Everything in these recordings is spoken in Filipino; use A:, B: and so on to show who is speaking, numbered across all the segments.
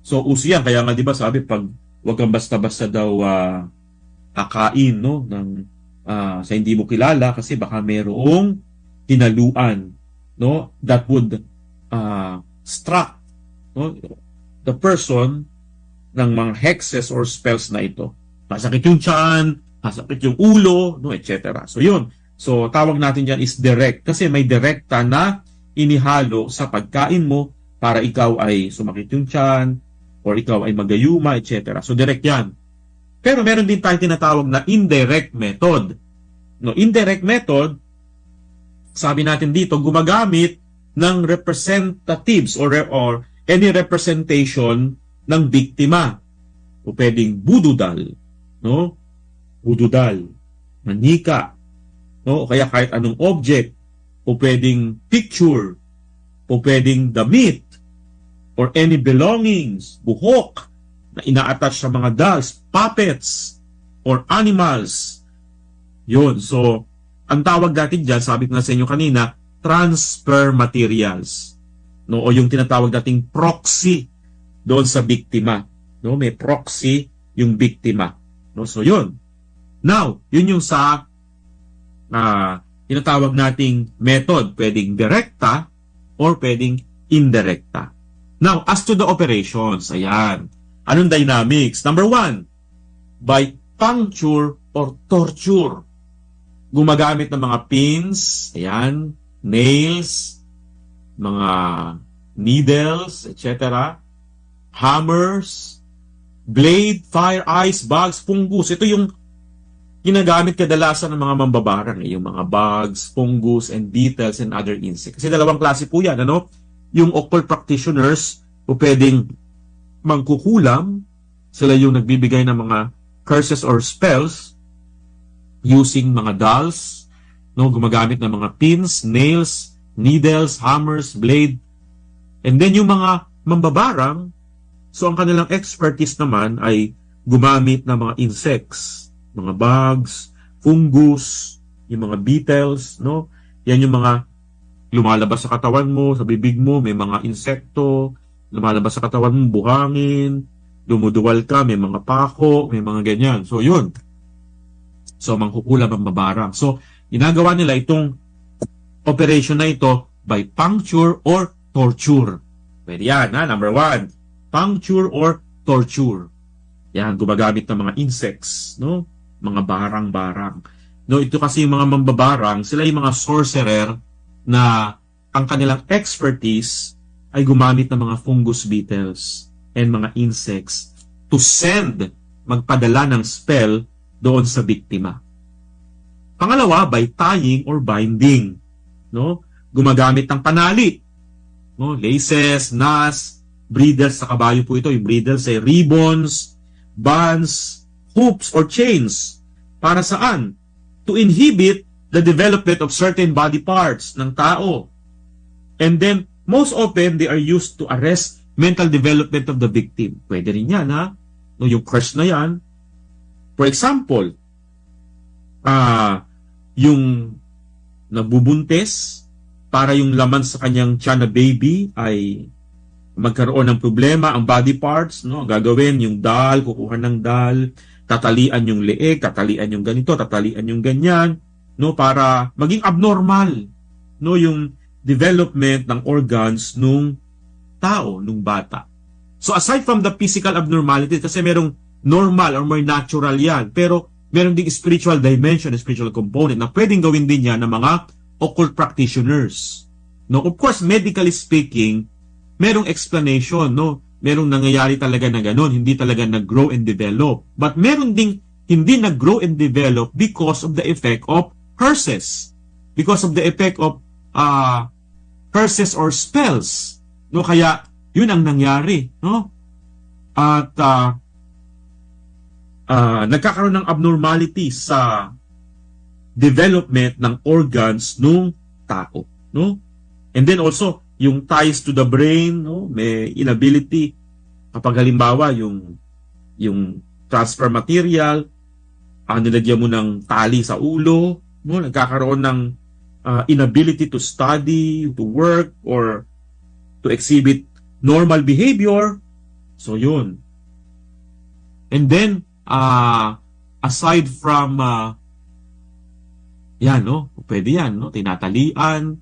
A: So, uso yan. Kaya nga, di ba, sabi, pag wag kang basta-basta daw kakain, no, sa hindi mo kilala kasi baka merong hinaluan, no, that would struck, no, the person ng mga hexes or spells na ito. Masakit yung tiyan, masakit yung ulo, no, etc. So, yun. So, tawag natin dyan is direct kasi may direkta na inihalo sa pagkain mo para ikaw ay sumakit yung tiyan or ikaw ay magayuma, etc. So, direct yan. Pero meron din tayong tinatawag na indirect method. No, indirect method, sabi natin dito, gumagamit ng representatives or any representation ng biktima. O pwedeng bududal, no? Bududal, manika, no? O kaya kahit anong object, o pwedeng picture, o pwedeng damit, or any belongings, buhok, na ina-attach sa mga dolls, puppets, or animals. Yun. So, ang tawag natin dyan, sabi ko nga sa inyo kanina, transfer materials. No? O yung tinatawag nating proxy doon sa biktima. No? May proxy yung biktima. No? So, yun. Now, yun yung sa tinatawag nating method. Pwedeng direkta or pwedeng indirekta. Now, as to the operations, ayan. Anong dynamics? Number 1, by puncture or torture. Gumagamit ng mga pins, ayan, nails, mga needles, etc. Hammers, blade, fire, ice, bugs, fungus. Ito yung ginagamit kadalasan ng mga mambabarang, yung mga bugs, fungus, and beetles, and other insects. Kasi dalawang klase po yan, ano? Yung occult practitioners o pwedeng mangkukulam, sila yung nagbibigay ng mga curses or spells using mga dolls, no, gumagamit ng mga pins, nails, needles, hammers, blade. And then yung mga mambabarang, so ang kanilang expertise naman ay gumamit ng mga insects, mga bugs, fungus, yung mga beetles, no? Yan yung mga lumalabas sa katawan mo, sa bibig mo, may mga insekto, lumalabas sa katawan mo, buhangin, dumuduwal ka, may mga pako, may mga ganyan. So, yun. So, mangkukulam ang babarang. So, ginagawa nila itong operation na ito by puncture or torture. Pwede yan, ha? Number 1, puncture or torture. Yan, gumagamit ng mga insects, no? Mga barang-barang. No, ito kasi yung mga mambabarang, sila yung mga sorcerer na ang kanilang expertise ay gumamit ng mga fungus, beetles, and mga insects to send, magpadala ng spell doon sa biktima. Pangalawa, by tying or binding. No? Gumagamit ng panali. No? Laces, nas, bridles sa kabayo po ito. Yung bridles ay ribbons, bands, hoops, or chains. Para saan? To inhibit the development of certain body parts ng tao. And then, most often, they are used to arrest mental development of the victim. Pwede rin yan, ha? No, yung curse na yan. For example, yung nabubuntis, para yung laman sa kanyang tiyan na baby ay magkaroon ng problema, ang body parts, no? Gagawin yung dal, kukuha ng dal, tatalian yung leeg, tatalian yung ganito, tatalian yung ganyan, no, para maging abnormal, no, yung development ng organs nung tao, nung bata. So aside from the physical abnormality, kasi merong normal or more natural yan, pero meron ding spiritual dimension, spiritual component na pwedeng gawin din yan ng mga occult practitioners. No, of course, medically speaking, merong explanation, no, merong nangyayari talaga na ganun, hindi talaga nag-grow and develop. But meron ding hindi nag-grow and develop because of the effect of curses, because of the effect of curses or spells. No, kaya yun ang nangyari, no? At nagkakaroon ng abnormality sa development ng organs ng tao, no? And then also yung ties to the brain, no? May inability kapag halimbawa yung transfer material, nilagyan mo ng tali sa ulo, no? Nagkakaroon ng inability to study, to work, or to exhibit normal behavior, So yun. And then, aside from, yan, no? Pwede yan, no? Tinatalian,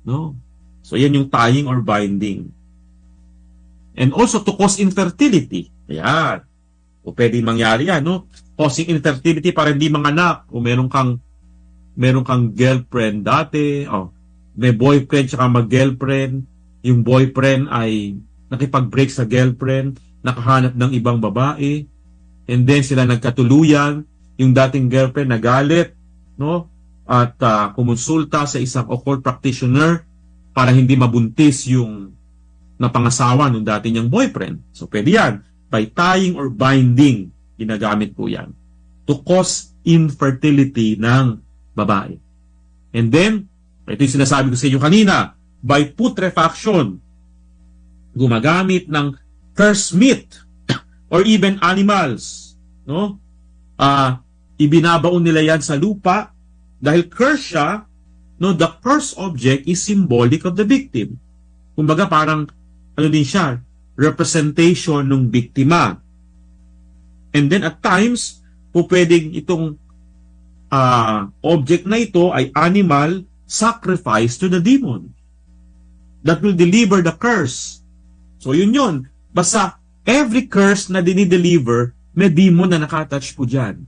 A: no? So yan yung tying or binding. And also to cause infertility. Ayan. O pwede mangyari yan, no? Causing infertility para hindi manganak. O meron kang girlfriend dati, may boyfriend tsaka mag-girlfriend. Yung boyfriend ay nakipag-break sa girlfriend, nakahanap ng ibang babae, and then sila nagkatuluyan, yung dating girlfriend nagalit, no? At kumonsulta sa isang occult practitioner para hindi mabuntis yung napangasawa ng dati niyang boyfriend. So pwede yan. By tying or binding, ginagamit po yan. To cause infertility ng babae. And then, ito yung sinasabi ko sa inyo kanina, by putrefaction, gumagamit ng cursed meat or even animals, no? Ibinabaon nila yan sa lupa dahil curse siya, no? The cursed object is symbolic of the victim. Kumbaga parang ano din siya, representation ng biktima. And then at times, po pwedeng itong object na ito ay animal sacrifice to the demon that will deliver the curse. So yun. Basta every curse na dinideliver, may demon na nakatouch po dyan.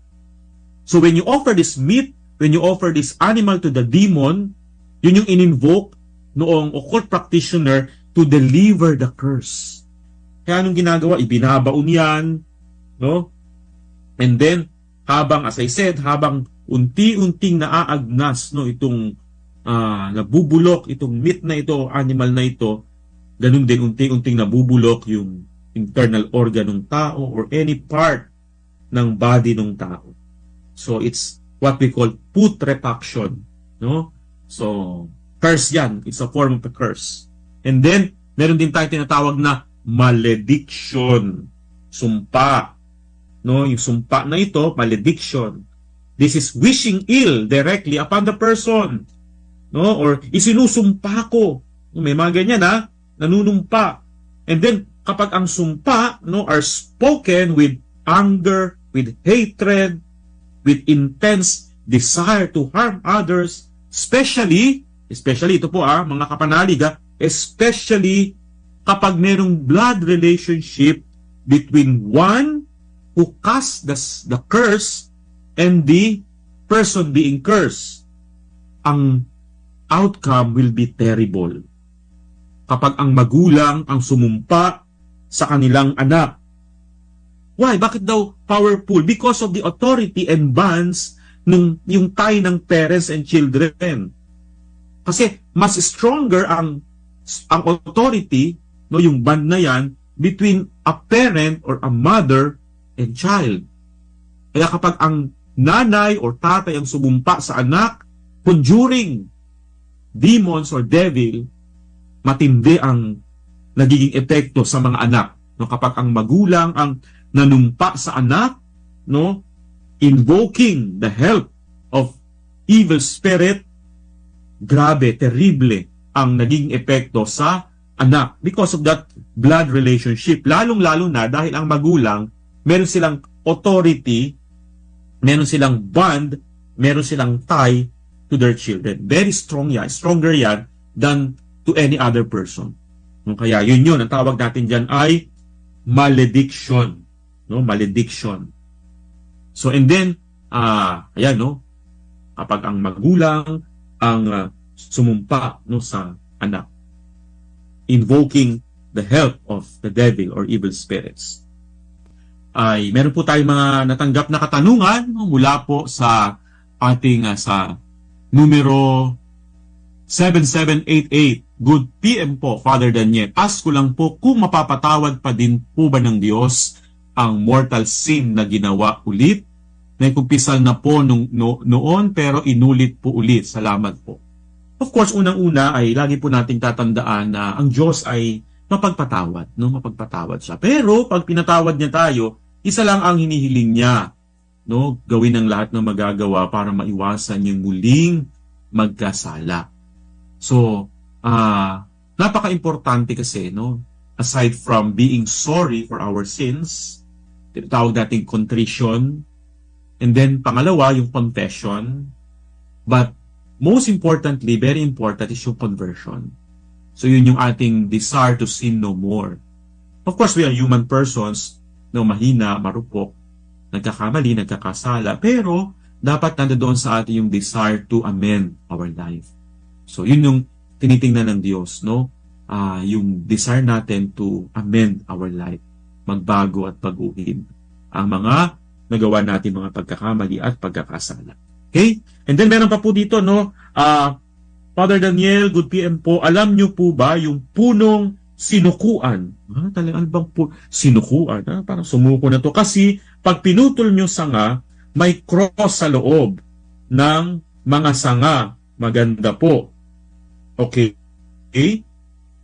A: So when you offer this meat, when you offer this animal to the demon, yun yung in-invoke noong occult practitioner to deliver the curse. Kaya anong ginagawa? Ibinabaon yan, no? And then, as I said, habang unti-unting naaagnas, no, itong nabubulok, itong meat na ito, animal na ito, ganun din unti-unting nabubulok yung internal organ ng tao or any part ng body ng tao. So, it's what we call putrefaction, no? So, curse yan. It's a form of a curse. And then, meron din tayo tinatawag na malediction. Sumpa. No, yung sumpa na ito, malediction. This is wishing ill directly upon the person. No, or isinusumpa ko. May mga ganyan nanunumpa. And then kapag ang sumpa, no, are spoken with anger, with hatred, with intense desire to harm others, especially ito po mga kapanalig, especially kapag merong blood relationship between one who cast the curse and the person being cursed, ang outcome will be terrible. Kapag ang magulang ang sumumpa sa kanilang anak. Why? Bakit daw powerful? Because of the authority and bonds yung tie ng parents and children. Kasi mas stronger ang authority, no, yung bond na yan, between a parent or a mother and child. Kaya kapag ang nanay or tatay ang sumumpa sa anak, conjuring demons or devil, matindi ang nagiging epekto sa mga anak. No, kapag ang magulang ang nanumpa sa anak, no, invoking the help of evil spirit, grabe, terrible ang naging epekto sa anak because of that blood relationship. Lalong-lalo na dahil ang magulang, meron silang authority, meron silang bond, meron silang tie to their children. Very strong yan. Stronger yan than to any other person. Kaya yun. Ang tawag natin dyan ay malediction. No? Malediction. So, and then, ayan, no? Kapag ang magulang ang sumumpa, no, sa anak, invoking the help of the devil or evil spirits, ay meron po tayong mga natanggap na katanungan mula po sa ating sa numero 7788. Good PM po, Father Daniel. Ask ko lang po kung mapapatawad pa din po ba ng Diyos ang mortal sin na ginawa ulit? Naikupisal na po noon pero inulit po ulit. Salamat po. Of course, unang-una ay lagi po nating tatandaan na ang Diyos ay mapagpatawad. No? Mapagpatawad siya. Pero pag pinatawad niya tayo, isa lang ang hinihiling niya. No? Gawin ang lahat ng magagawa para maiwasan yung muling magkasala. So, napaka-importante kasi, no? aside from being sorry for our sins, tinatawag natin contrition, and then pangalawa, yung confession, but most importantly, very important is yung conversion. So yun yung ating desire to sin no more. Of course, we are human persons, no, mahina, marupok, nagkakamali, nagkakasala, pero dapat nandoon sa atin yung desire to amend our life. So yun yung tinitingnan ng Diyos, no? Yung desire natin to amend our life, magbago at baguhin ang mga nagawa natin mga pagkakamali at pagkakasala. Okay? And then meron pa po dito, no? Father Daniel, good PM po, alam nyo po ba yung punong sinukuan? Talagang bang sinukuan? Parang sumuko na to. Kasi pag pinutol nyo sanga, may cross sa loob ng mga sanga. Maganda po. Okay?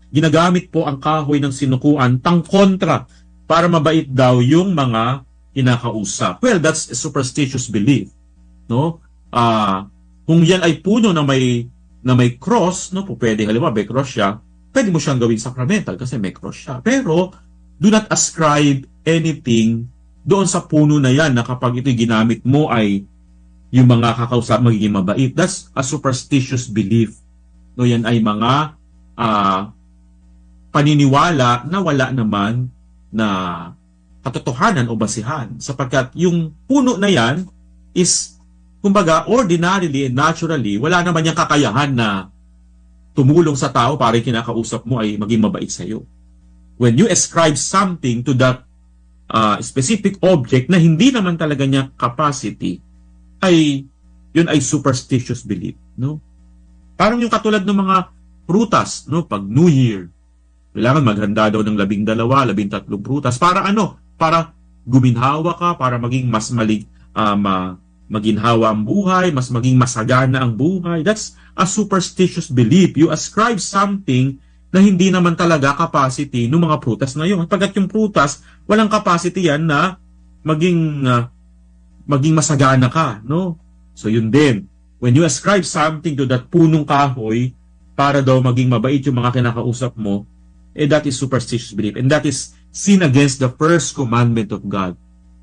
A: Ginagamit po ang kahoy ng sinukuan tangkontra para mabait daw yung mga kinakausap. Well, that's a superstitious belief, no? Kung yan ay puno na may cross, no, po pwede halimbawa may cross siya, pwede mo siyang gawing sacramental kasi may cross siya. Pero do not ascribe anything doon sa puno na yan na kapag ito ginamit mo ay yung mga kakausap magiging mabait. That's a superstitious belief. No, yan ay mga paniniwala na wala naman na katotohanan o basihan, sapagkat yung puno na yan is, kumbaga, ordinarily and naturally, wala naman yung kakayahan na tumulong sa tao para yung kinakausap mo ay maging mabait sa iyo. When you ascribe something to that specific object na hindi naman talaga niya capacity, yun ay superstitious belief, no? Parang yung katulad ng mga prutas, no? Pag New Year, kailangan maghanda daw ng 12, 13 prutas para ano? Para guminhawa ka, para maging mas maginhawa ang buhay, mas maging masagana ang buhay. That's a superstitious belief. You ascribe something na hindi naman talaga capacity ng mga prutas na yun. Pagkat yung prutas, walang capacity yan na maging masagana ka, no? So yun din. When you ascribe something to that punong kahoy para daw maging mabait yung mga kinakausap mo, that is superstitious belief. And that is sin against the first commandment of God.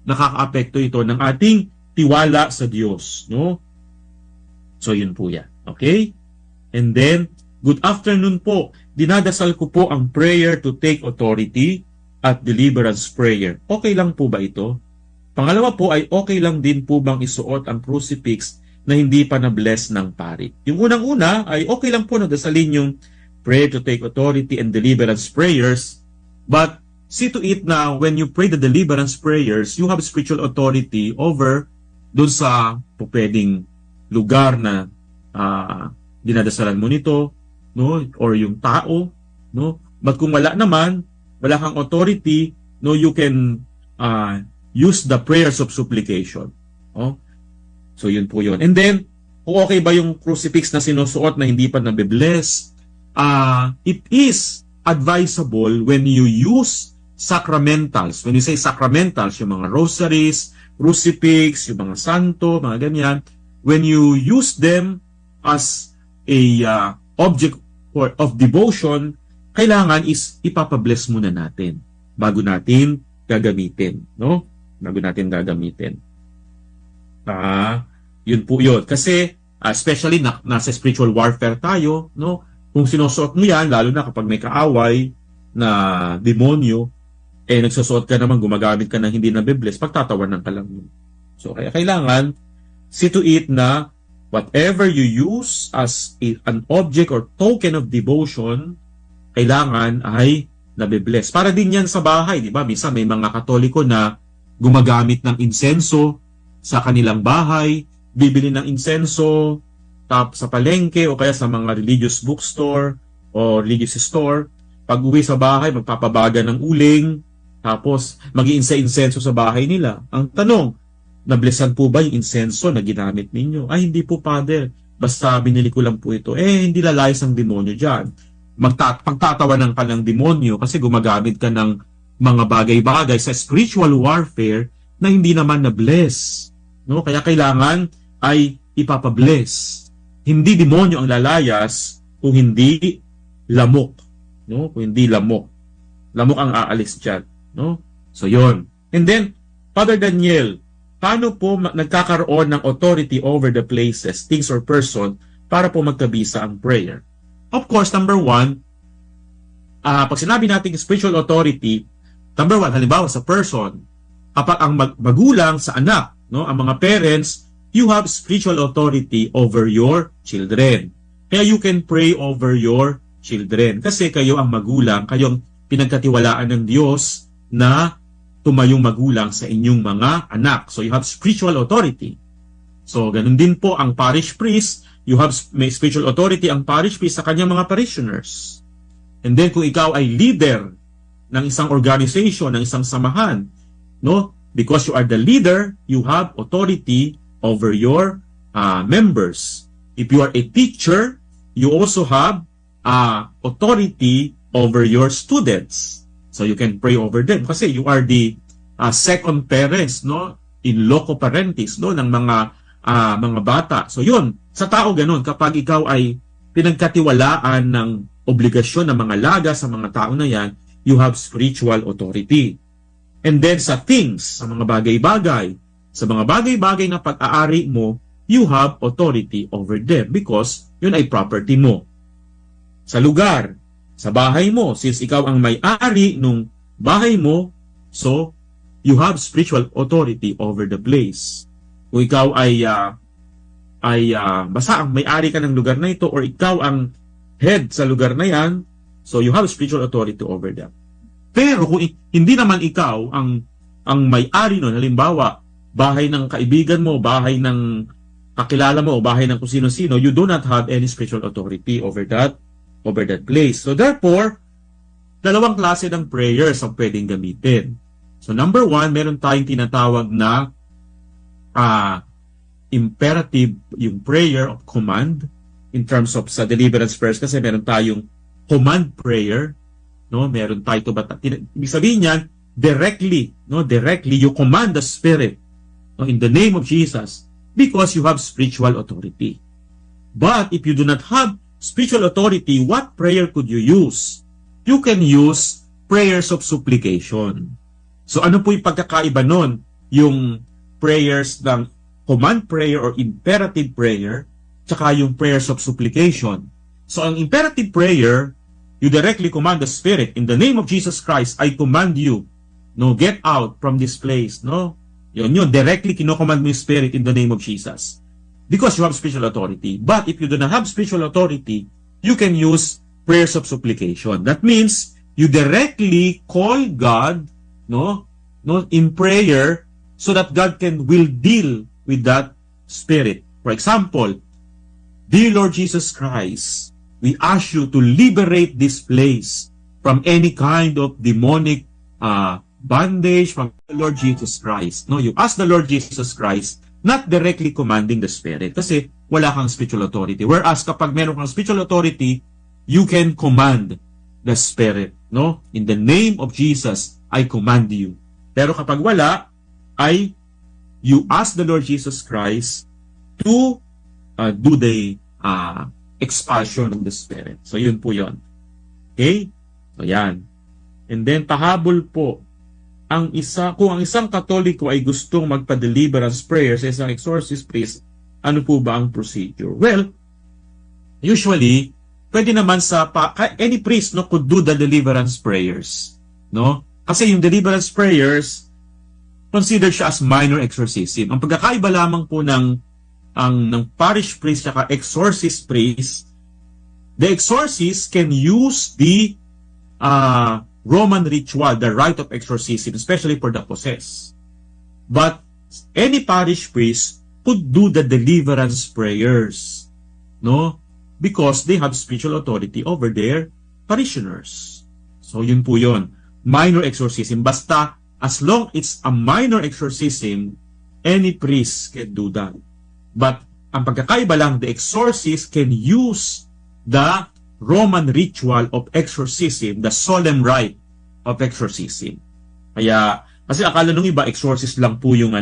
A: Nakaka-apekto ito ng ating tiwala sa Diyos, no? So yun po yan. Okay? And then, good afternoon po. Dinadasal ko po ang prayer to take authority at deliverance prayer. Okay lang po ba ito? Pangalawa po ay okay lang din po bang isuot ang crucifix na hindi pa na-bless ng pari? Yung unang-una ay okay lang po na dasalin yung prayer to take authority and deliverance prayers, but see to it na when you pray the deliverance prayers, you have spiritual authority over doon sa pwedeng lugar na dinadasalan mo nito, no, or yung tao, no. But kung wala naman, wala kang authority, no, you can use the prayers of supplication. Oh. So yun po yun. And then, kung okay ba yung crucifix na sinusuot na hindi pa nabibless, it is advisable when you use sacramentals. When you say sacramentals, yung mga rosaries, crucifix, yung mga santo, mga ganyan, when you use them as a object of devotion, kailangan is ipapabless muna natin bago natin gagamitin, no? Bago natin gagamitin. Yun po yun. Kasi, especially nasa spiritual warfare tayo, no? Kung sinusuot mo yan, lalo na kapag may kaaway na demonyo, nagsusuot ka naman, gumagamit ka ng hindi nabibless, pagtatawanan ka lang yun. So, kaya kailangan, see to it na whatever you use as an object or token of devotion, kailangan ay nabibless. Para din yan sa bahay, di ba? Minsan may mga Katoliko na gumagamit ng insenso sa kanilang bahay, bibili ng insenso sa palengke o kaya sa mga religious bookstore o religious store. Pag uwi sa bahay, magpapabaga ng uling, tapos mag-iinsa-insenso sa bahay nila. Ang tanong, nablessan po ba yung insenso na ginamit ninyo? Ay, hindi po, Father. Basta binili ko lang po ito. Hindi lalayas ang demonyo dyan. Pagtatawanan ka ng demonyo kasi gumagamit ka ng mga bagay-bagay sa spiritual warfare na hindi naman na-bless. No? Kaya kailangan ay ipapabless. Hindi demonyo ang lalayas kung hindi lamok. No? Kung hindi lamok. lamok ang aalis dyan. No? So, yun. And then, Father Daniel, paano po nagkakaroon ng authority over the places, things, or person para po magkabisa ang prayer? Of course, number one, pag sinabi natin spiritual authority, number one, halimbawa sa person, kapag ang magulang sa anak, no, ang mga parents, you have spiritual authority over your children. Kaya you can pray over your children. Kasi kayo ang magulang, kayong pinagkatiwalaan ng Diyos na tumayong magulang sa inyong mga anak. So you have spiritual authority. So ganun din po ang parish priest, may spiritual authority ang parish priest sa kanyang mga parishioners. And then kung ikaw ay leader ng isang organization, ng isang samahan, no? Because you are the leader, you have authority over your members. If you are a teacher, you also have authority over your students. So you can pray over them kasi you are the second parents, no? In loco parentis, no, ng mga bata. So yun, sa tao ganun, kapag ikaw ay pinagkatiwalaan ng obligasyon ng mga laga sa mga tao na yan, you have spiritual authority. And then sa things, sa mga bagay-bagay, sa mga bagay-bagay na pag-aari mo, you have authority over them because yun ay property mo. Sa lugar, sa bahay mo, since ikaw ang may-ari nung bahay mo, so you have spiritual authority over the place. Kung ikaw ay basta ang may-ari ka ng lugar na ito or ikaw ang head sa lugar na yan, so you have spiritual authority over them. Pero kung hindi naman ikaw ang may-ari nun, halimbawa, bahay ng kaibigan mo, bahay ng kakilala mo, o bahay ng kung sino-sino, you do not have any spiritual authority over that place. So therefore, dalawang klase ng prayers ang pwedeng gamitin. So number one, meron tayong tinatawag na imperative, yung prayer of command, in terms of sa deliverance prayers, kasi meron tayong command prayer, no? Meron tayo ibig sabihin niyan, directly you command the Spirit, no, in the name of Jesus, because you have spiritual authority. But if you do not have spiritual authority, what prayer could you use? You can use prayers of supplication. So ano po yung pagkakaiba nun? Yung prayers ng command prayer or imperative prayer, tsaka yung prayers of supplication. So ang imperative prayer, you directly command the Spirit, in the name of Jesus Christ, I command you, no, get out from this place, no? Yun, directly kinocommand mo yung Spirit in the name of Jesus. Because you have spiritual authority. But if you do not have spiritual authority, you can use prayers of supplication. That means, you directly call God, no, in prayer, so that God will deal with that spirit. For example, Dear Lord Jesus Christ, we ask you to liberate this place from any kind of demonic bondage from the Lord Jesus Christ. No, you ask the Lord Jesus Christ, not directly commanding the Spirit, kasi wala kang spiritual authority. Whereas kapag meron kang spiritual authority, you can command the Spirit. No, in the name of Jesus, I command you. Pero kapag wala, you ask the Lord Jesus Christ to do the expulsion of the Spirit. So, yun po yun. Okay? So, yan. And then, pahabol po, kung ang isang Katoliko ay gustong magpa-deliverance prayer sa isang exorcist priest, ano po ba ang procedure? Well, usually, pwede naman any priest, no, could do the deliverance prayers. No? Kasi yung deliverance prayers, considered siya as minor exorcism. Ang pagkakaiba lamang po ng parish priest at exorcist priest, the exorcist can use the Roman ritual, the rite of exorcism, especially for the possessed. But any parish priest could do the deliverance prayers, no? Because they have spiritual authority over their parishioners. So yun po yun. Minor exorcism. Basta, as long it's a minor exorcism, any priest can do that. But ang pagkakaiba lang, the exorcist can use the Roman ritual of exorcism, the solemn rite of exorcism. Kaya, kasi akala nung iba, exorcist lang po yung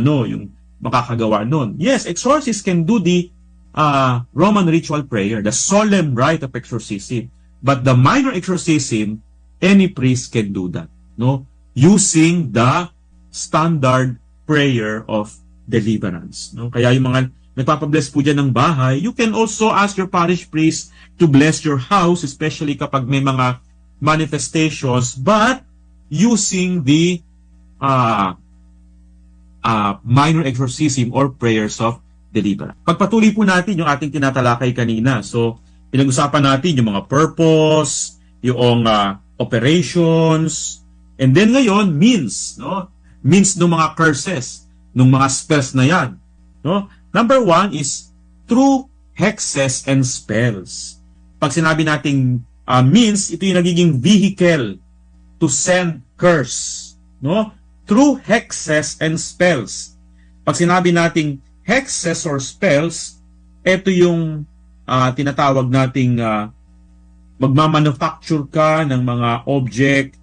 A: makakagawa nun. Yes, exorcist can do the Roman ritual prayer, the solemn rite of exorcism. But the minor exorcism, any priest can do that, no? Using the standard prayer of deliverance, no? Kaya yung mga nagpapabless po dyan ng bahay, you can also ask your parish priest to bless your house, especially kapag may mga manifestations, but using the minor exorcism or prayers of deliverance. Pagpatuloy po natin yung ating tinatalakay kanina. So, pinag-usapan natin yung mga purpose, yung operations, and then ngayon, means, no? Means ng mga curses, ng mga spells na yan, no? Number 1 is through hexes and spells. Pag sinabi nating means, ito yung nagiging vehicle to send curse, no? Through hexes and spells. Pag sinabi nating hexes or spells, ito yung tinatawag nating magmamanufacture ka ng mga object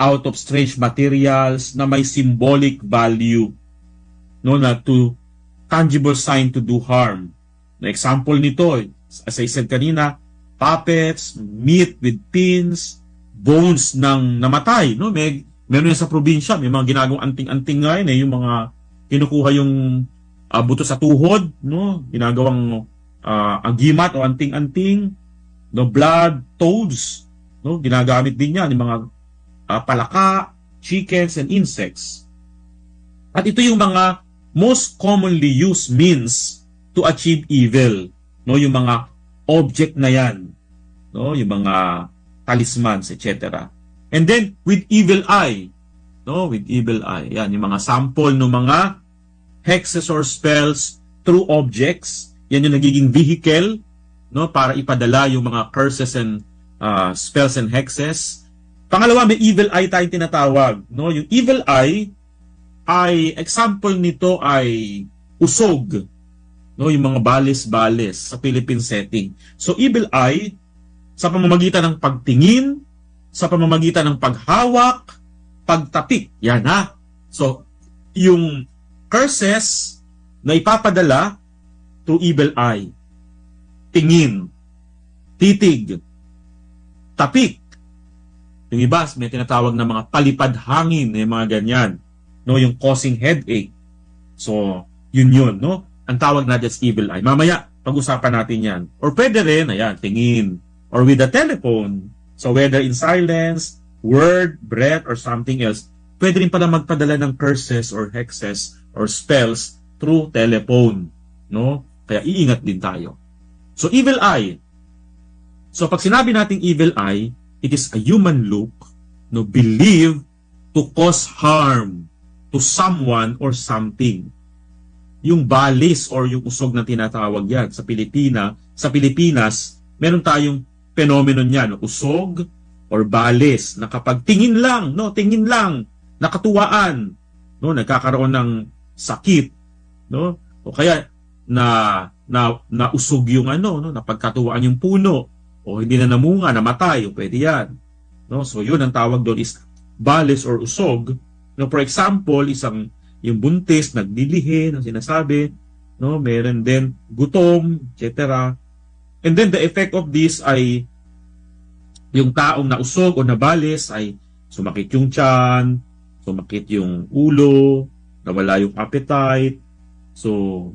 A: out of strange materials na may symbolic value, no, na to tangible sign to do harm. Na example nito, as I said kanina, puppets, meat with pins, bones ng namatay, no? Meron yan sa probinsya, may mga ginagawang anting-anting nga yun, yung mga kinukuha yung buto sa tuhod, no? Ginagawang agimat o anting-anting, no? Blood, toads, no? Ginagamit din yan, yung mga palaka, chickens, and insects. At ito yung mga most commonly used means to achieve evil, no? Yung mga object na yan, no? Yung mga talismans, etc. And then with evil eye, no? With evil eye, yan yung mga sample ng mga hexes or spells through objects. Yan yung nagiging vehicle, no, para ipadala yung mga curses and spells and hexes. Pangalawa, may evil eye tayong tinatawag, no? Yung evil eye ay example nito ay usog, no, yung mga balis-balis sa Philippine setting. So evil eye sa pamamagitan ng pagtingin, sa pamamagitan ng paghawak, pagtapik. Yan ha. So yung curses na ipapadala through evil eye, tingin, titig, tapik. Yung iba, may tinatawag na mga palipad hangin, yung mga ganyan, no, yung causing headache. So, yun, no? Ang tawag natin is evil eye. Mamaya, pag-usapan natin yan. Or pwede rin, ayan, tingin. Or with a telephone. So, whether in silence, word, breath, or something else, pwede rin pala magpadala ng curses or hexes or spells through telephone, no? Kaya iingat din tayo. So, evil eye. So, pag sinabi nating evil eye, it is a human look, no, believed to cause harm to someone or something. Yung balis or yung usog na tinatawag yan sa Pilipinas, meron tayong phenomenon yan, no? Usog or balis na kapag tingin lang, nakatuwaan, no, nagkakaroon ng sakit, no? O kaya na usog yung no, napagkatuwaan yung puno, o hindi na namunga, namatay, o pwede yan, no? So yun ang tawag doon is balis or usog. No, for example, yung buntis naglilihi, ang sinasabi, no, meron din gutom, etc. And then the effect of this ay yung taong nausog o nabalis ay sumakit yung tiyan, sumakit yung ulo, nawala yung appetite. So,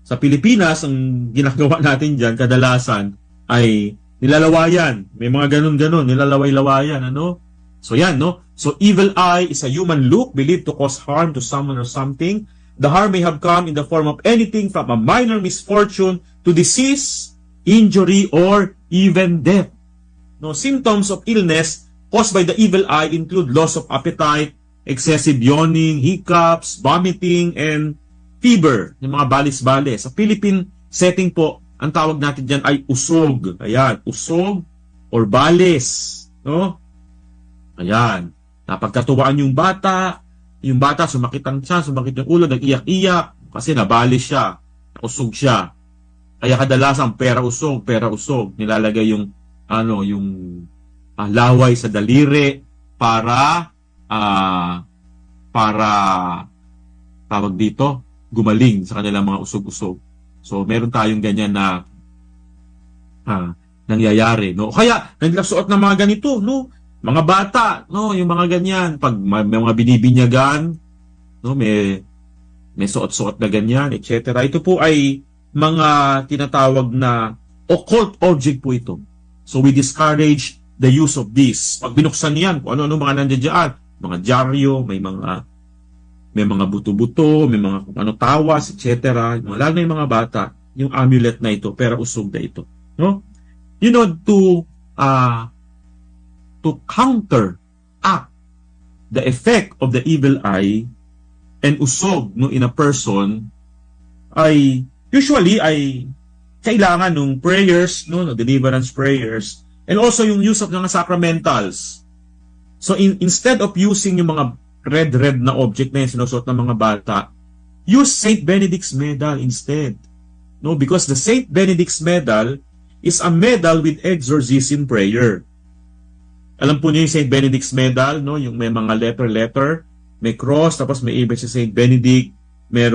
A: sa Pilipinas, ang ginagawa natin dyan, kadalasan, ay nilalawayan. May mga ganun-ganun, nilalaway-lawayan, ano? So, yan, no? So, evil eye is a human look believed to cause harm to someone or something. The harm may have come in the form of anything from a minor misfortune to disease, injury, or even death. No, symptoms of illness caused by the evil eye include loss of appetite, excessive yawning, hiccups, vomiting, and fever, yung mga balis-balis. Sa Philippine setting po, ang tawag natin dyan ay usog. Ayan, usog or balis. No? Ayan, napagkatuwaan yung bata sumakit ang tiyan, sumakit yung ulo, nag-iyak-iyak kasi nabalis siya, usog siya. Kaya kadalasan pera usog, nilalagay yung laway sa daliri para tawag dito, gumaling sa kanilang mga usog-usog. So meron tayong ganyan na nangyayari, no? Kaya nagsuot ng mga ganito, no? Mga bata, no, yung mga ganyan, pag may mga binibinyagan, no, may suot-suot na ganyan, etc. Ito po ay mga tinatawag na occult object po ito. So we discourage the use of this. Pag binuksan niyan, kung ano-ano mga nandiyan dyan, mga dyaryo, may mga buto-buto, may mga kung ano tawas, etc. Lalo na yung mga bata, yung amulet na ito, pera usog na ito. No? You know, to counteract the effect of the evil eye and usog no, in a person, ay usually ay kailangan ng prayers, no, deliverance prayers, and also yung use of mga sacramentals. So instead of using yung mga red na object na yung sinusuot ng mga bata, use Saint Benedict's medal instead. No, because the Saint Benedict's medal is a medal with exorcism prayer. Alam po niyo yung Saint Benedict's medal, no, yung may mga letter, may cross, tapos may image sa Saint Benedict, may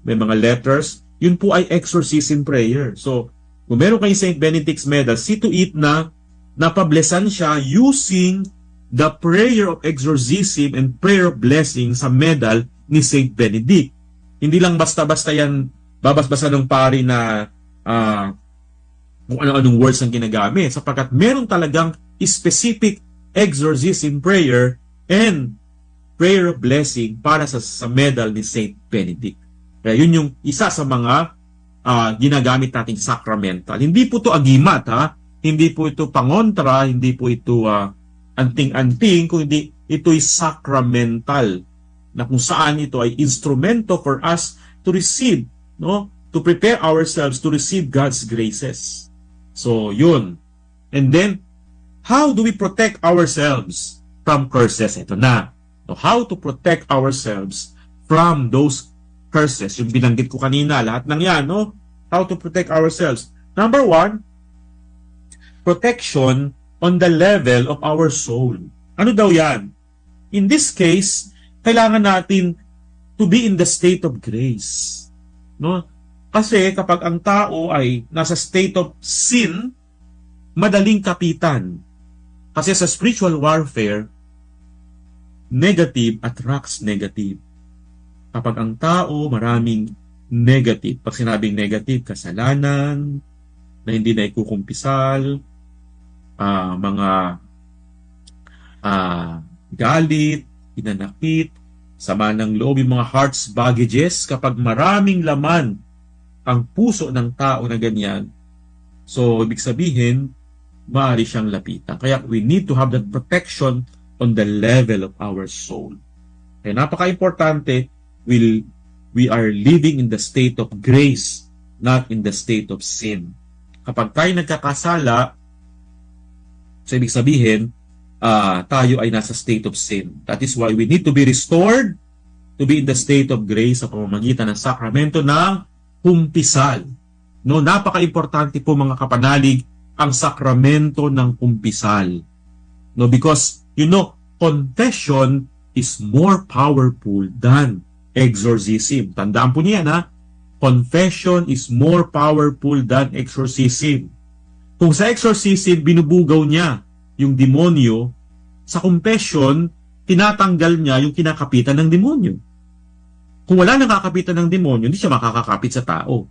A: mga letters. Yun po ay exorcism prayer. So, kung meron kayong Saint Benedict's medal, see to it na napablesan siya using the prayer of exorcism and prayer of blessing sa medal ni Saint Benedict. Hindi lang basta-basta yan babas-basa ng pari na kung ano-anong words ang ginagamit, sapagkat meron talagang specific exorcism prayer and prayer of blessing para sa medal ni Saint Benedict. Kaya yun yung isa sa mga ginagamit nating sacramental. Hindi po ito agimat, ha? Hindi po ito pangontra, hindi po ito anting-anting, kundi ito'y sacramental na kung saan ito ay instrumento for us to receive, no? To prepare ourselves to receive God's graces. So, yun. And then, how do we protect ourselves from curses? Ito na. So, how to protect ourselves from those curses. Yung binanggit ko kanina, lahat ng yan, no? How to protect ourselves. Number 1, protection on the level of our soul. Ano daw yan? In this case, kailangan natin to be in the state of grace. No? Kasi kapag ang tao ay nasa state of sin, madaling kapitan. Kasi sa spiritual warfare, negative attracts negative. Kapag ang tao maraming negative, pag sinabing negative, kasalanan, na hindi na ikukumpisal, mga galit, pinanakit, sama ng loob, yung mga heart's baggages, kapag maraming laman ang puso ng tao na ganyan, so ibig sabihin, maaari siyang lapitan. Kaya we need to have that protection on the level of our soul. Kaya napaka-importante, we are living in the state of grace, not in the state of sin. Kapag tayo nagkakasala, so ibig sabihin, tayo ay nasa state of sin. That is why we need to be restored to be in the state of grace sa pamamagitan ng sakramento ng kumpisal. No, napaka-importante po mga kapanalig ang sakramento ng kumpisal. No, because confession is more powerful than exorcism. Tandaan po niya na confession is more powerful than exorcism. Kung sa exorcism binubugaw niya yung demonyo, sa confession tinatanggal niya yung kinakapitan ng demonyo. Kung wala nakakapitan ng demonyo, hindi siya makakakapit sa tao.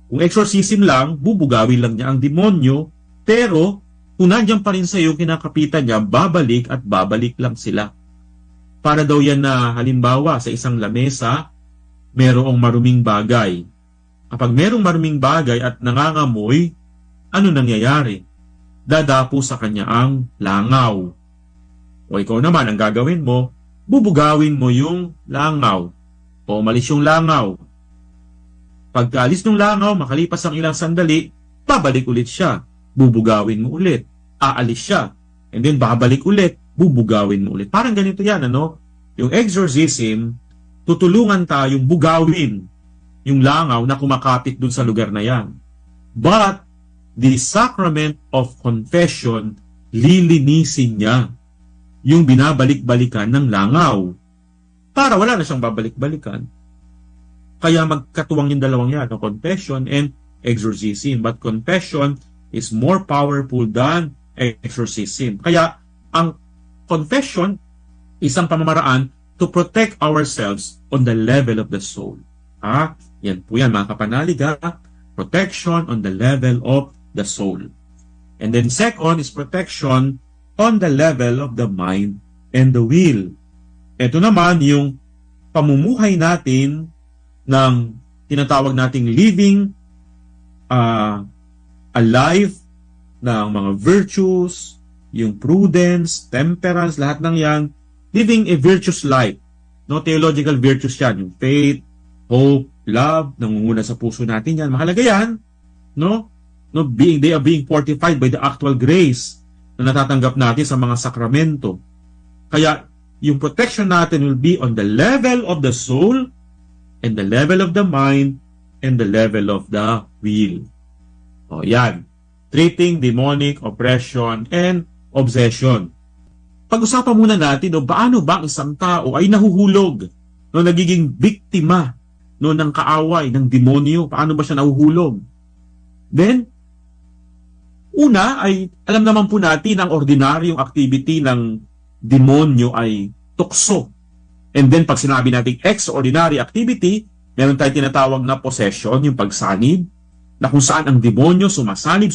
A: Kung exorcism lang, bubugawin lang niya ang demonyo, pero kung nandiyan pa rin sa iyo kinakapitan niya, babalik at babalik lang sila. Para daw yan na halimbawa sa isang lamesa, merong maruming bagay. Kapag merong maruming bagay at nangangamoy, ano nangyayari? Dadapo sa kanya ang langaw. O ikaw naman, ang gagawin mo, bubugawin mo yung langaw. O umalis yung langaw. Pagkaalis ng langaw, makalipas ang ilang sandali, babalik ulit siya. Bubugawin mo ulit. Aalis siya. And then babalik ulit. Bubugawin mo ulit. Parang ganito yan, ano? Yung exorcism, tutulungan tayong bugawin yung langaw na kumakapit dun sa lugar na yan. But, the sacrament of confession, lilinisin niya yung binabalik-balikan ng langaw. Para wala na siyang babalik-balikan. Kaya magkatuwang yung dalawang yan, confession and exorcism. But confession is more powerful than exorcism. Kaya ang confession, isang pamamaraan to protect ourselves on the level of the soul. Yan po yan mga kapanalig, protection on the level of the soul. And then second is protection on the level of the mind and the will. Ito naman yung pamumuhay natin ng tinatawag nating living a life ng mga virtues, yung prudence, temperance, lahat ng yan, living a virtuous life. No, theological virtues yan, yung faith, hope, love, nangunguna sa puso natin yan. Mahalaga yan, no? No, they are being fortified by the actual grace na natatanggap natin sa mga sakramento. Kaya, yung protection natin will be on the level of the soul, and the level of the mind, and the level of the will. O, yan. Treating demonic oppression and obsession. Pag-usapan muna natin, paano ba ang isang tao ay nahuhulog, nagiging biktima ng kaaway, ng demonyo? Paano ba siya nahuhulog? Then, una ay, alam naman po natin, ang ordinaryong activity ng demonyo ay tukso. And then, pag sinabi natin extraordinary activity, meron tayong tinatawag na possession, yung pagsanib, na kung saan ang demonyo sumasapi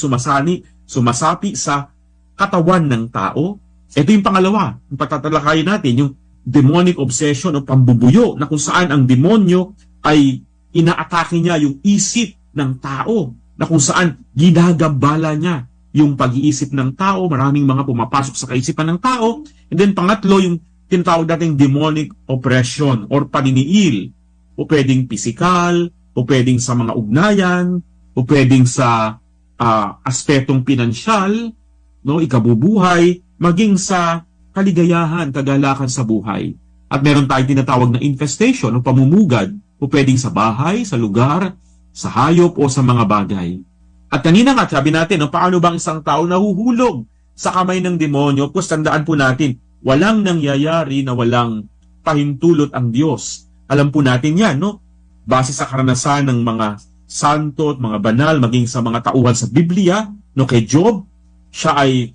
A: sa katawan ng tao. Ito yung pangalawa, yung patatalakayin natin, yung demonic obsession o pambubuyo, na kung saan ang demonyo ay inaatake niya yung isip ng tao, na kung saan ginagambala niya yung pag-iisip ng tao, maraming mga pumapasok sa kaisipan ng tao. And then pangatlo, yung tinatawag nating demonic oppression or paniniil, o pwedeng physical, o pwedeng sa mga ugnayan, o pwedeng sa aspetong pinansyal, no, ikabubuhay, maging sa kaligayahan, kagalakan sa buhay. At meron tayong tinatawag na infestation o pamumugad, o pwedeng sa bahay, sa lugar, sa hayop o sa mga bagay. At kanina nga, sabi natin, paano bang isang tao nahuhulog sa kamay ng demonyo? Pues tandaan po natin, walang nangyayari na walang pahintulot ang Diyos. Alam po natin yan, no? Base sa karanasan ng mga santo at mga banal, maging sa mga tauhan sa Biblia, no, kay Job, siya ay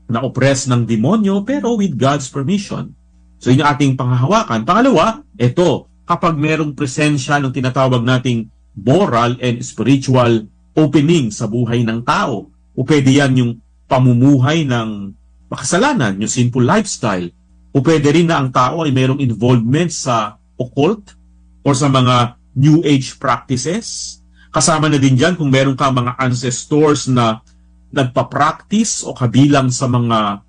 A: na-oppress ng demonyo, pero with God's permission. So, yun yung ating panghahawakan. Pangalawa, ito, kapag merong presensya ng tinatawag nating moral and spiritual opening sa buhay ng tao, o pwede yan yung pamumuhay ng makasalanan, yung sinful lifestyle, o pwede rin na ang tao ay merong involvement sa occult or sa mga New Age practices. Kasama na din dyan kung meron ka mga ancestors na nagpa-practice o kabilang sa mga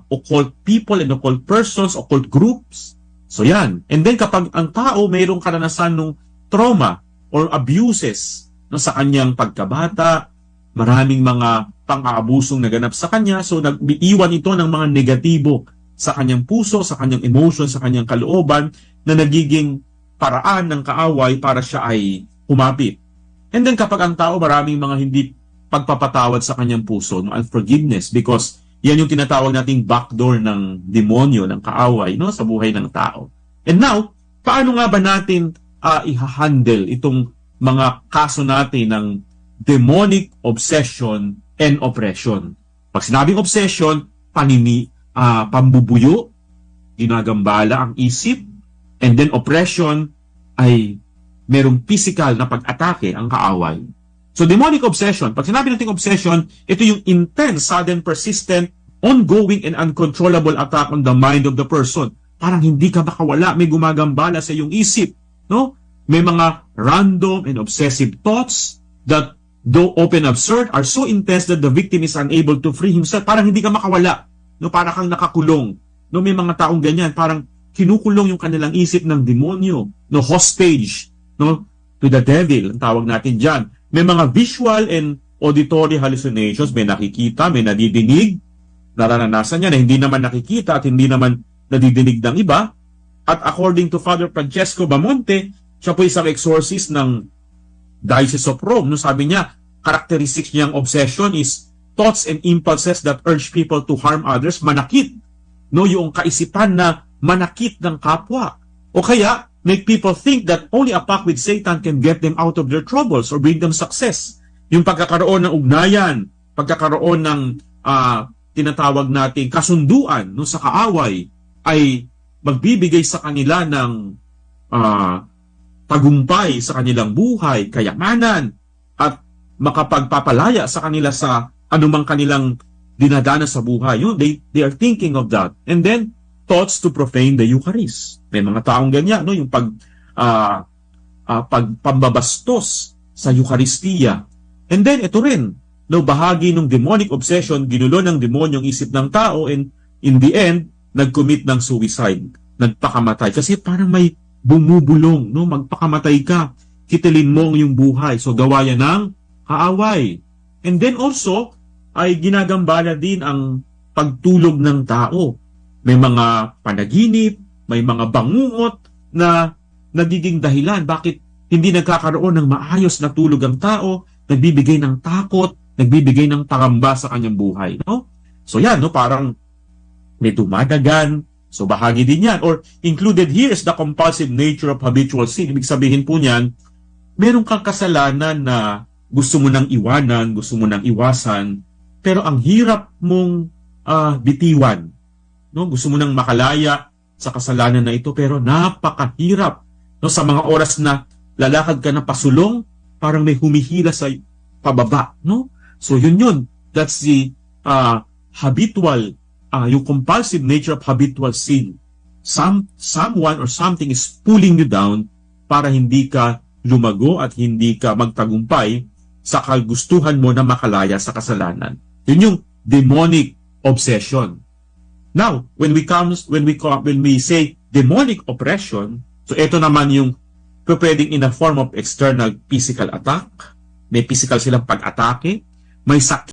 A: occult people and occult persons, occult groups. So yan. And then kapag ang tao mayroong karanasan ng trauma or abuses sa kanyang pagkabata, maraming mga pang-aabusong naganap sa kanya, so nag-iwan ito ng mga negatibo sa kanyang puso, sa kanyang emotion, sa kanyang kalooban, na nagiging paraan ng kaaway para siya ay humapit. And then kapag ang tao maraming mga hindi pagpapatawad sa kanyang puso, no, unforgiveness, because yan yung tinatawag nating backdoor ng demonyo, ng kaaway, no, sa buhay ng tao. And now, paano nga ba natin i-handle itong mga kaso natin ng demonic obsession and oppression? Pag sinabing obsession, pambubuyo, ginagambala ang isip, and then oppression ay merong physical na pag-atake ang kaaway. So demonic obsession, pag sinabi natin obsession, ito yung intense, sudden, persistent, ongoing, and uncontrollable attack on the mind of the person. Parang hindi ka makawala, may gumagambala sa iyong isip. No? May mga random and obsessive thoughts that, though often absurd, are so intense that the victim is unable to free himself. Parang hindi ka makawala. No? Parang kang nakakulong. No? May mga taong ganyan, parang kinukulong yung kanilang isip ng demonyo, no, hostage, no, to the devil, ang tawag natin dyan. May mga visual and auditory hallucinations, may nakikita, may nadidinig, nararanasan niya na hindi naman nakikita at hindi naman nadidinig ng iba. At according to Father Francesco Bamonte, siya po isang exorcist ng Diocese of Rome, no, sabi niya, characteristics niyang obsession is thoughts and impulses that urge people to harm others, manakit, no, yung kaisipan na manakit ng kapwa. O kaya, make people think that only a pact with Satan can get them out of their troubles or bring them success. Yung pagkakaroon ng ugnayan, pagkakaroon ng tinatawag nating kasunduan no, sa kaaway ay magbibigay sa kanila ng tagumpay sa kanilang buhay, kayamanan, at makapagpapalaya sa kanila sa anumang kanilang dinadanas sa buhay. Yun, they are thinking of that. And then, thoughts to profane the Eucharist. May mga taong ganyan, no? Yung pambabastos sa Eucharistia. And then, ito rin, no, bahagi ng demonic obsession, ginulo ng demonyo ang isip ng tao, and in the end, nag-commit ng suicide, nagpakamatay. Kasi parang may bumubulong, no? Magpakamatay ka, kitilin mo yung buhay. So, gawa yan ng kaaway. And then also, ay ginagambala din ang pagtulog ng tao. May mga panaginip, may mga bangungot na nagiging dahilan bakit hindi nagkakaroon ng maayos na tulog ang tao, nagbibigay ng takot, nagbibigay ng pangamba sa kanyang buhay. No? So yan, no? Parang may dumadagan. So bahagi din yan. Or included here is the compulsive nature of habitual sin. Ibig sabihin po niyan, meron kang kasalanan na gusto mo nang iwanan, gusto mo nang iwasan, pero ang hirap mong bitiwan. No? Gusto mo nang makalaya sa kasalanan na ito, pero napakahirap. No? Sa mga oras na lalakad ka na pasulong, parang may humihila sa pababa. No? So yun. That's the habitual, yung compulsive nature of habitual sin. Someone or something is pulling you down para hindi ka lumago at hindi ka magtagumpay sa kagustuhan mo na makalaya sa kasalanan. Yun yung demonic obsession. Now, when we say demonic oppression, so ito naman yung pwedeng in a form of external physical attack, may physical silang pag-atake, may sakit